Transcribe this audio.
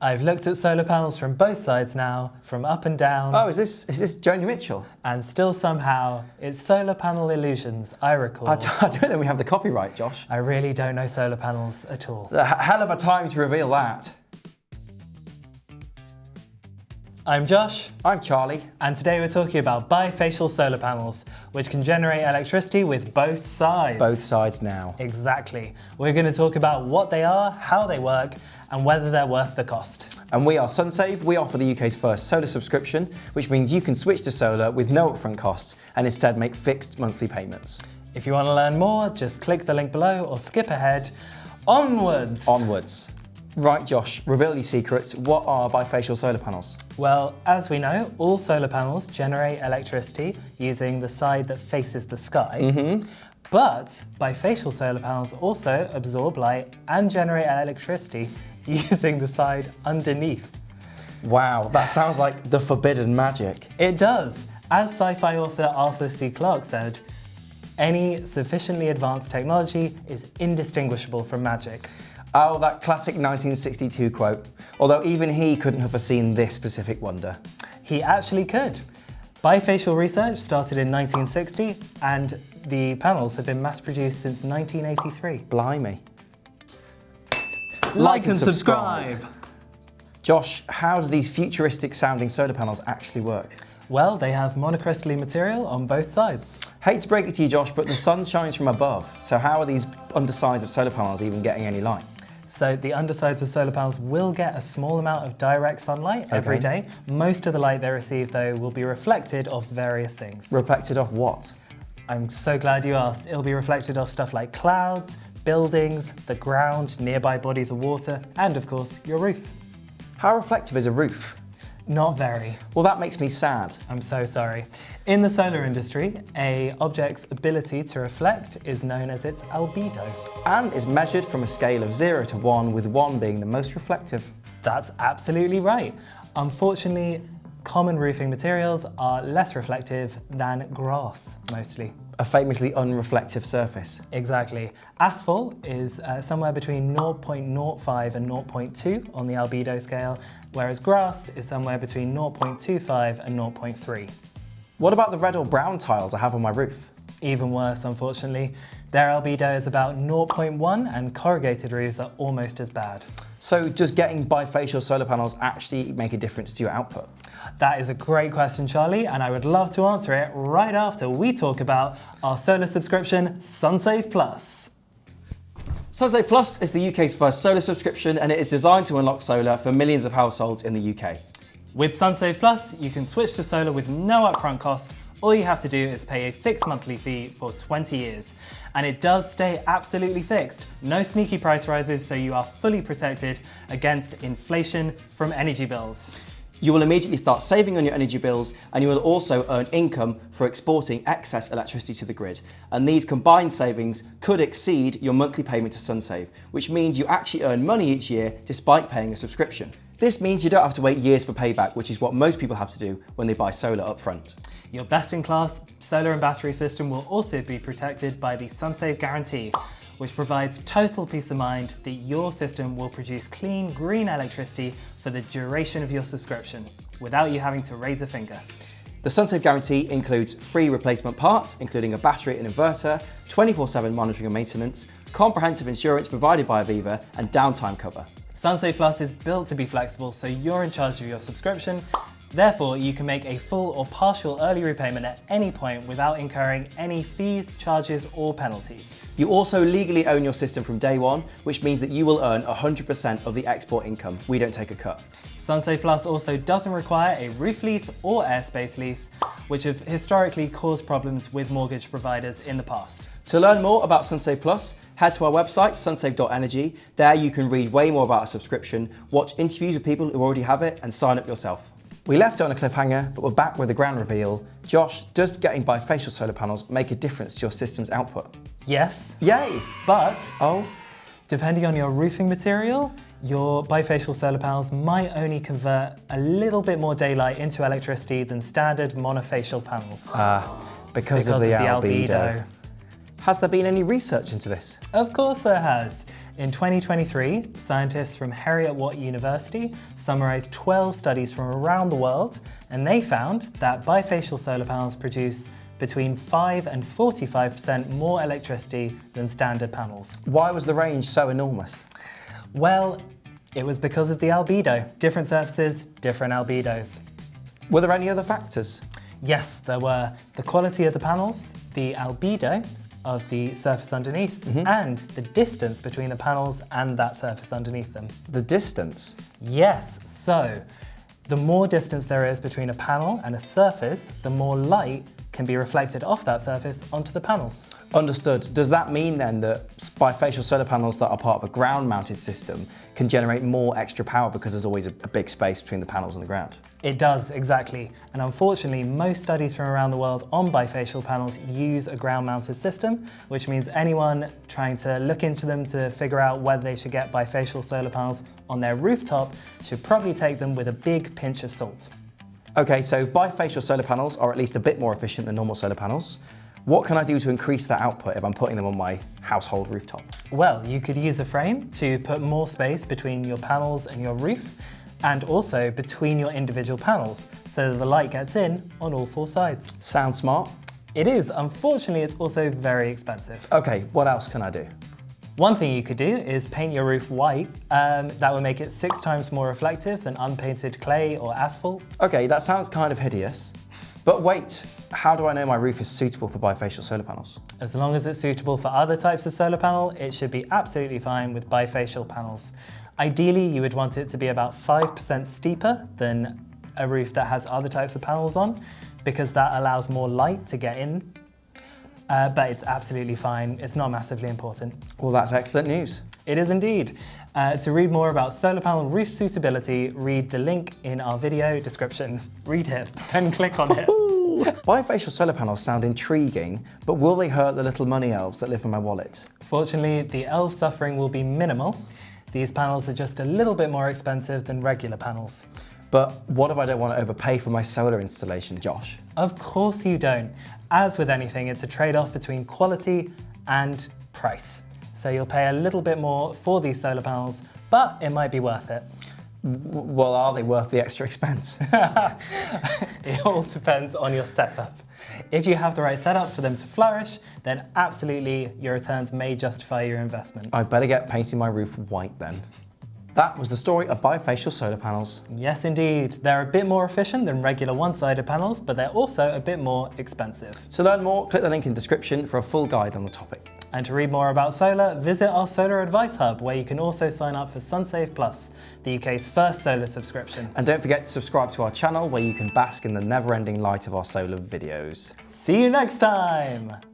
I've looked at solar panels from both sides now, from up and down. Oh, is this Joni Mitchell? And still somehow, it's solar panel illusions, I recall. I don't think we have the copyright, Josh. I really don't know solar panels at all. A hell of a time to reveal that. I'm Josh. I'm Charlie. And today we're talking about bifacial solar panels, which can generate electricity with both sides. Both sides now. Exactly. We're going to talk about what they are, how they work, and whether they're worth the cost. And we are Sunsave. We offer the UK's first solar subscription, which means you can switch to solar with no upfront costs and instead make fixed monthly payments. If you want to learn more, just click the link below or skip ahead. Onwards! Onwards. Right, Josh, reveal your secrets. What are bifacial solar panels? Well, as we know, all solar panels generate electricity using the side that faces the sky. But bifacial solar panels also absorb light and generate electricity using the side underneath. Wow, that sounds like the forbidden magic. It does. As sci-fi author Arthur C. Clarke said, any sufficiently advanced technology is indistinguishable from magic. Oh, that classic 1962 quote. Although even he couldn't have foreseen this specific wonder. He actually could. Bifacial research started in 1960 and the panels have been mass-produced since 1983. Blimey. Like and subscribe. Josh, how do these futuristic sounding solar panels actually work? Well, they have monocrystalline material on both sides. Hate to break it to you, Josh, but the sun shines from above. So how are these undersides of solar panels even getting any light? So the undersides of solar panels will get a small amount of direct sunlight every day. Most of the light they receive, though, will be reflected off various things. Reflected off what? I'm so glad you asked. It'll be reflected off stuff like clouds, buildings, the ground, nearby bodies of water, and of course, your roof. How reflective is a roof? Not very. Well, that makes me sad. I'm so sorry. In the solar industry, an object's ability to reflect is known as its albedo. And is measured from a scale of 0 to 1, with 1 being the most reflective. That's absolutely right. Unfortunately, common roofing materials are less reflective than grass, mostly. A famously unreflective surface. Exactly. Asphalt is somewhere between 0.05 and 0.2 on the albedo scale, whereas grass is somewhere between 0.25 and 0.3. What about the red or brown tiles I have on my roof? Even worse, unfortunately. Their albedo is about 0.1 and corrugated roofs are almost as bad. So does getting bifacial solar panels actually make a difference to your output? That is a great question, Charlie, and I would love to answer it right after we talk about our solar subscription, Sunsave Plus. Sunsave Plus is the UK's first solar subscription, and it is designed to unlock solar for millions of households in the UK. With Sunsave Plus, you can switch to solar with no upfront cost. All you have to do is pay a fixed monthly fee for 20 years. And it does stay absolutely fixed. No sneaky price rises, so you are fully protected against inflation from energy bills. You will immediately start saving on your energy bills, and you will also earn income for exporting excess electricity to the grid. And these combined savings could exceed your monthly payment to Sunsave, which means you actually earn money each year despite paying a subscription. This means you don't have to wait years for payback, which is what most people have to do when they buy solar upfront. Your best-in-class solar and battery system will also be protected by the Sunsave Guarantee, which provides total peace of mind that your system will produce clean, green electricity for the duration of your subscription, without you having to raise a finger. The Sunsave Guarantee includes free replacement parts, including a battery and inverter, 24/7 monitoring and maintenance, comprehensive insurance provided by Aviva, and downtime cover. Sunsave Plus is built to be flexible, so you're in charge of your subscription. Therefore, you can make a full or partial early repayment at any point without incurring any fees, charges, or penalties. You also legally own your system from day one, which means that you will earn 100% of the export income. We don't take a cut. Sunsave Plus also doesn't require a roof lease or airspace lease, which have historically caused problems with mortgage providers in the past. To learn more about Sunsave Plus, head to our website, sunsave.energy. There you can read way more about our subscription, watch interviews with people who already have it, and sign up yourself. We left it on a cliffhanger, but we're back with a grand reveal. Josh, does getting bifacial solar panels make a difference to your system's output? Yes. Yay! But Oh? depending on your roofing material, your bifacial solar panels might only convert a little bit more daylight into electricity than standard monofacial panels. Because of the albedo. Has there been any research into this? Of course there has. In 2023, scientists from Heriot-Watt University summarised 12 studies from around the world, and they found that bifacial solar panels produce between 5 and 45% more electricity than standard panels. Why was the range so enormous? Well, it was because of the albedo. Different surfaces, different albedos. Were there any other factors? Yes, there were. The quality of the panels, the albedo of the surface underneath, and the distance between the panels and that surface underneath them. The distance? Yes, so the more distance there is between a panel and a surface, the more light can be reflected off that surface onto the panels. Understood. Does that mean then that bifacial solar panels that are part of a ground-mounted system can generate more extra power because there's always a big space between the panels and the ground? It does, exactly. And unfortunately, most studies from around the world on bifacial panels use a ground-mounted system, which means anyone trying to look into them to figure out whether they should get bifacial solar panels on their rooftop should probably take them with a big pinch of salt. Okay, so bifacial solar panels are at least a bit more efficient than normal solar panels. What can I do to increase that output if I'm putting them on my household rooftop? Well, you could use a frame to put more space between your panels and your roof, and also between your individual panels, so that the light gets in on all four sides. Sound smart? It is. Unfortunately, it's also very expensive. Okay, what else can I do? One thing you could do is paint your roof white. That would make it 6 times more reflective than unpainted clay or asphalt. Okay, that sounds kind of hideous. But wait, how do I know my roof is suitable for bifacial solar panels? As long as it's suitable for other types of solar panel, it should be absolutely fine with bifacial panels. Ideally, you would want it to be about 5% steeper than a roof that has other types of panels on, because that allows more light to get in. But it's absolutely fine. It's not massively important. Well, that's excellent news. It is indeed. To read more about solar panel roof suitability, read the link in our video description. Read it, then click on it. Bifacial solar panels sound intriguing, but will they hurt the little money elves that live in my wallet? Fortunately, the elf suffering will be minimal. These panels are just a little bit more expensive than regular panels. But what if I don't want to overpay for my solar installation, Josh? Of course you don't. As with anything, it's a trade-off between quality and price. So you'll pay a little bit more for these solar panels, but it might be worth it. Well, are they worth the extra expense? It all depends on your setup. If you have the right setup for them to flourish, then absolutely your returns may justify your investment. I better get painting my roof white then. That was the story of bifacial solar panels. Yes, indeed. They're a bit more efficient than regular one-sided panels, but they're also a bit more expensive. To learn more, click the link in the description for a full guide on the topic. And to read more about solar, visit our Solar Advice Hub, where you can also sign up for Sunsave Plus, the UK's first solar subscription. And don't forget to subscribe to our channel, where you can bask in the never-ending light of our solar videos. See you next time!